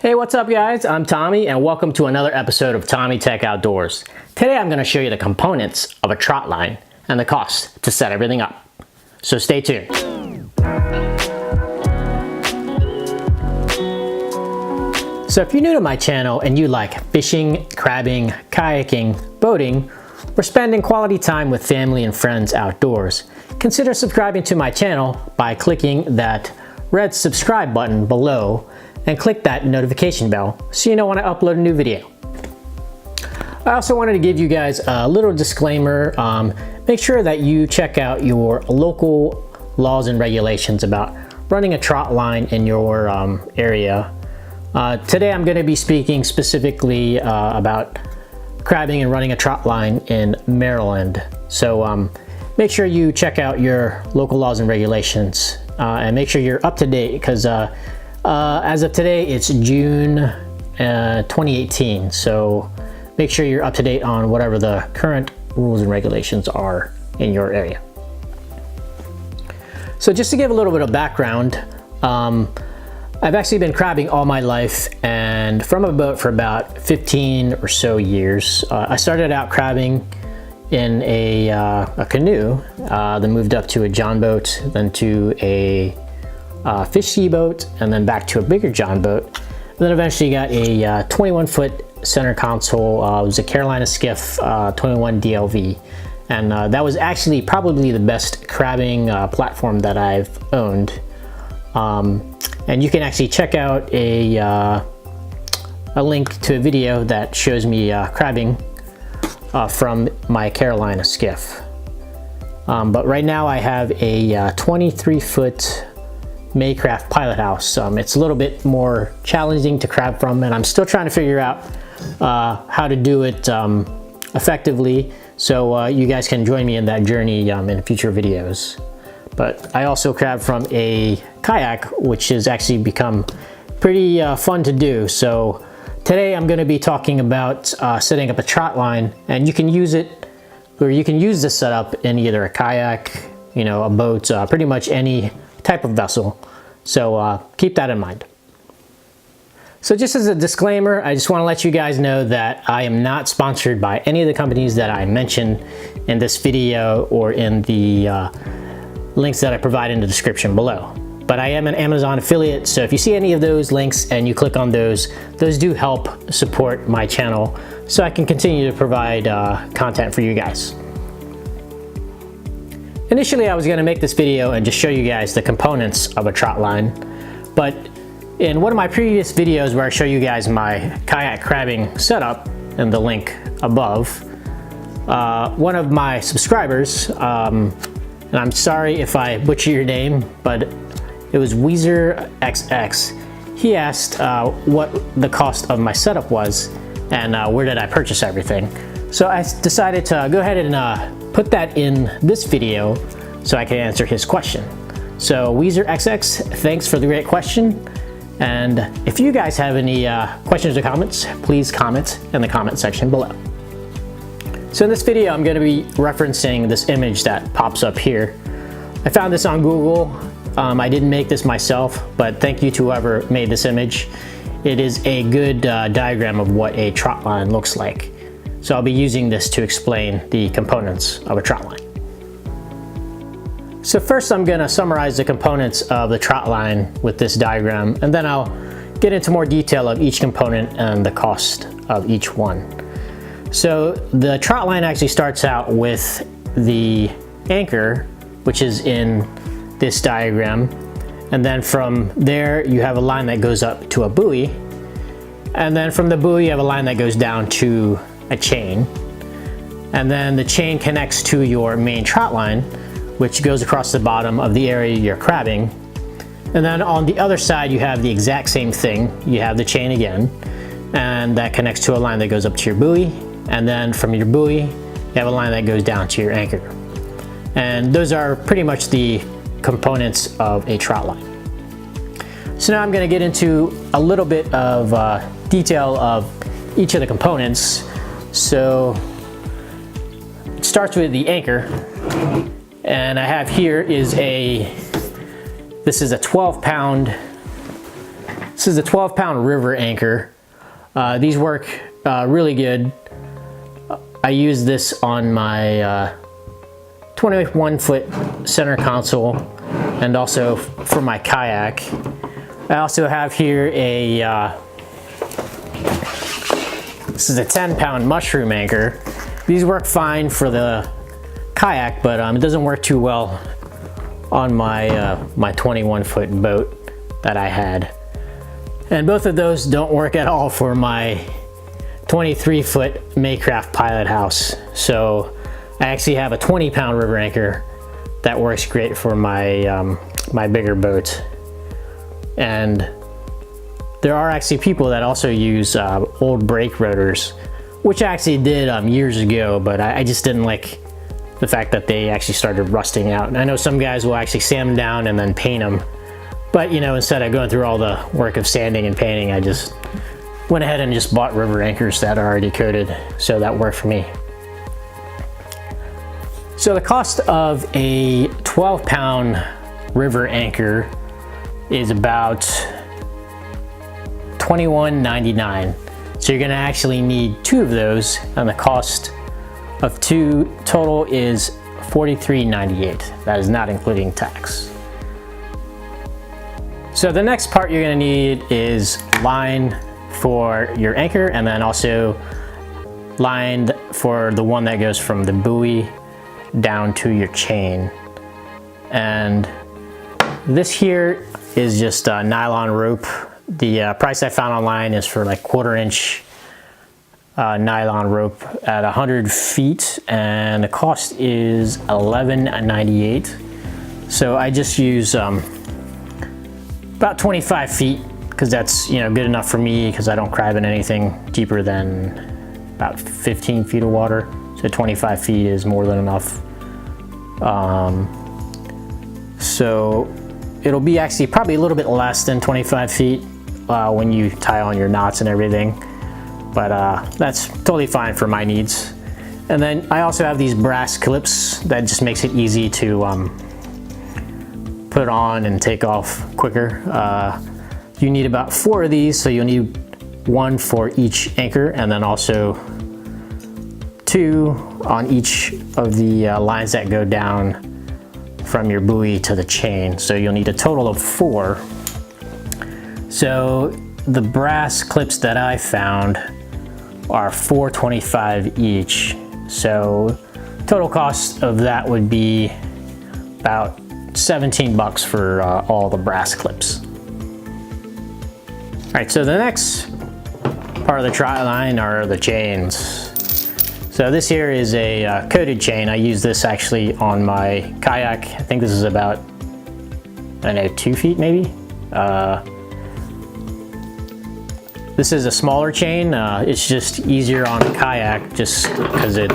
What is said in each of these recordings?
Hey, what's up guys? I'm Tommy and welcome to another episode of TomyTek Outdoors. Today I'm going to show you the components of a Trotline and the cost to set everything up. So stay tuned. So if you're new to my channel and you like fishing, crabbing, kayaking, boating, or spending quality time with family and friends outdoors, consider subscribing to my channel by clicking that red subscribe button below and click that notification bell so you know when I upload a new video. I also wanted to give you guys a little disclaimer. Make sure that you check out your local laws and regulations about running a trot line in your area. Today I'm going to be speaking specifically about crabbing and running a trot line in Maryland. So make sure you check out your local laws and regulations and make sure you're up to date, because as of today, it's June 2018, so make sure you're up to date on whatever the current rules and regulations are in your area. So just to give a little bit of background, I've actually been crabbing all my life and from a boat for about 15 or so years. I started out crabbing in a canoe, then moved up to a john boat, then to a fish ski boat, and then back to a bigger john boat, and then eventually got a 21-foot center console. It was a Carolina skiff 21 DLV, and that was actually probably the best crabbing platform that I've owned. And you can actually check out a link to a video that shows me crabbing from my Carolina skiff. But right now I have a 23-foot Maycraft pilot house. It's a little bit more challenging to crab from, and I'm still trying to figure out how to do it effectively, so you guys can join me in that journey in future videos. But I also crab from a kayak, which has actually become pretty fun to do. So today I'm going to be talking about setting up a trot line, and you can use it, or you can use this setup in either a kayak, a boat, pretty much any type of vessel. So keep that in mind. So just as a disclaimer, I just want to let you guys know that I am not sponsored by any of the companies that I mentioned in this video or in the links that I provide in the description below. But I am an Amazon affiliate, so if you see any of those links and you click on those do help support my channel so I can continue to provide content for you guys. Initially, I was going to make this video and just show you guys the components of a trot line, but in one of my previous videos where I show you guys my kayak crabbing setup in the link above, one of my subscribers, and I'm sorry if I butcher your name, but it was Weezer XX, he asked what the cost of my setup was and where did I purchase everything. So I decided to go ahead and put that in this video so I can answer his question. So Weezer XX, thanks for the great question. And if you guys have any questions or comments, please comment in the comment section below. So in this video, I'm going to be referencing this image that pops up here. I found this on Google. I didn't make this myself, but thank you to whoever made this image. It is a good diagram of what a trot line looks like. So I'll be using this to explain the components of a trot line. So first I'm going to summarize the components of the trot line with this diagram, and then I'll get into more detail of each component and the cost of each one. So the trot line actually starts out with the anchor, which is in this diagram, and then from there you have a line that goes up to a buoy, and then from the buoy you have a line that goes down to a chain, and then the chain connects to your main trot line, which goes across the bottom of the area you're crabbing. And then on the other side you have the exact same thing. You have the chain again, and that connects to a line that goes up to your buoy, and then from your buoy you have a line that goes down to your anchor. And those are pretty much the components of a trot line. So now I'm going to get into a little bit of detail of each of the components. So it starts with the anchor, and I have here is this is a 12-pound This is a 12-pound river anchor. These work really good. I use this on my 21-foot center console and also for my kayak. I also have here this is a 10-pound mushroom anchor. These work fine for the kayak, but it doesn't work too well on my my 21-foot boat that I had. And both of those don't work at all for my 23-foot Maycraft pilot house. So I actually have a 20-pound river anchor that works great for my my bigger boat. And there are actually people that also use old brake rotors, which I actually did years ago, but I just didn't like the fact that they actually started rusting out. And I know some guys will actually sand them down and then paint them, but you know, instead of going through all the work of sanding and painting, I just went ahead and just bought river anchors that are already coated, so that worked for me. So the cost of a 12-pound river anchor is about $21.99. So you're gonna actually need 2 of those, and the cost of 2 total is $43.98. That is not including tax. So the next part you're gonna need is line for your anchor, and then also line for the one that goes from the buoy down to your chain. And this here is just a nylon rope. The price I found online is for like 1/4 inch nylon rope at 100 feet, and the cost is $11.98. So I just use about 25 feet, because that's, you know, good enough for me, because I don't crab in anything deeper than about 15 feet of water. So 25 feet is more than enough. So it'll be actually probably a little bit less than 25 feet when you tie on your knots and everything, but that's totally fine for my needs. And then I also have these brass clips that just makes it easy to put on and take off quicker. You need about 4 of these, so you'll need 1 for each anchor, and then also 2 on each of the lines that go down from your buoy to the chain. So you'll need a total of 4. So the brass clips that I found are $4.25 each. So total cost of that would be about $17 for all the brass clips. All right, so the next part of the Trotline are the chains. So this here is a coated chain. I use this actually on my kayak. I think this is about, I don't know, 2 feet maybe. This is a smaller chain. It's just easier on a kayak just because it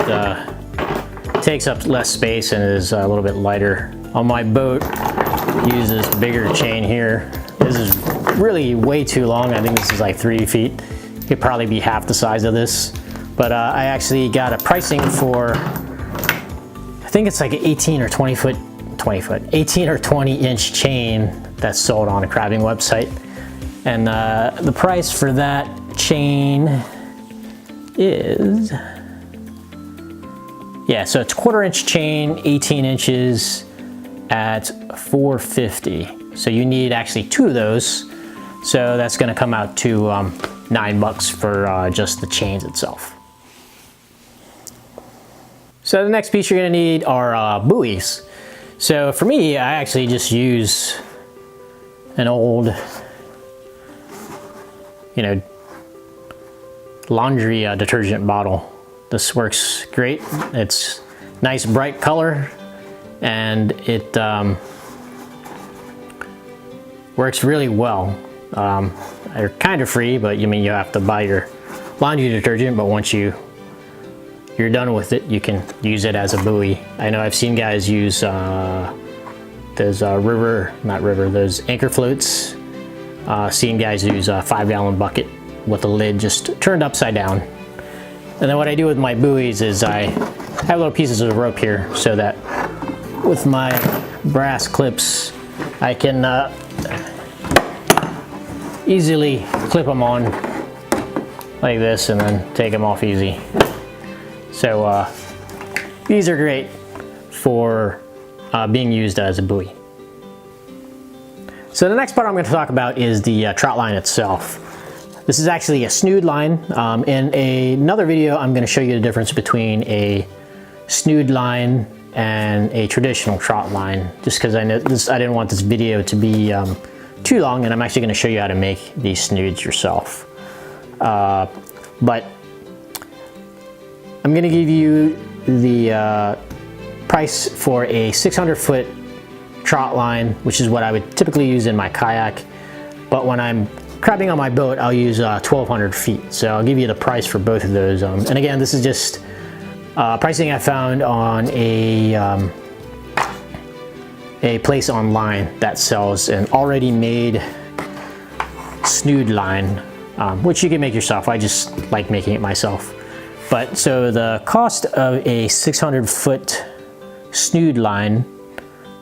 takes up less space and is a little bit lighter. On my boat, I use this bigger chain here. This is really way too long. I think this is like 3 feet. It could probably be half the size of this. But I actually got a pricing for, I think it's like an 18 or 20 inch chain that's sold on a crabbing website. And the price for that chain is, yeah, so it's 1/4 inch chain, 18 inches at $4.50. So you need actually 2 of those. So that's gonna come out to $9 for just the chains itself. So the next piece you're gonna need are buoys. So for me, I actually just use an old, you know, laundry detergent bottle. This works great. It's nice bright color, and it works really well. They're kind of free, but you have to buy your laundry detergent, but once you're done with it, you can use it as a buoy. I know I've seen guys use those those anchor floats. Seen guys use a 5-gallon bucket with the lid just turned upside down. And then what I do with my buoys is I have little pieces of rope here so that with my brass clips, I can easily clip them on like this and then take them off easy. So these are great for being used as a buoy. So the next part I'm going to talk about is the Trotline itself. This is actually a snood line. In another video, I'm going to show you the difference between a snood line and a traditional trot line, just because I didn't want this video to be too long, and I'm actually going to show you how to make these snoods yourself. But I'm going to give you the price for a 600-foot trot line, which is what I would typically use in my kayak. But when I'm crabbing on my boat, I'll use 1,200 feet. So I'll give you the price for both of those. And again, this is just pricing I found on a place online that sells an already made snood line, which you can make yourself. I just like making it myself. But so the cost of a 600-foot snood line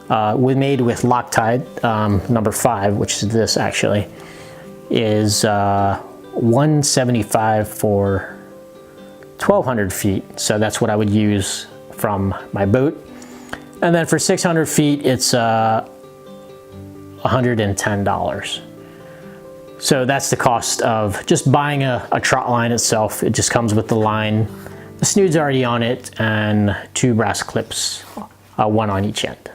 made with Loctite number 5, which is this actually, is $175 for 1,200 feet. So that's what I would use from my boat. And then for 600 feet, it's $110. So that's the cost of just buying a trot line itself. It just comes with the line, the snood's already on it, and 2 brass clips, one on each end.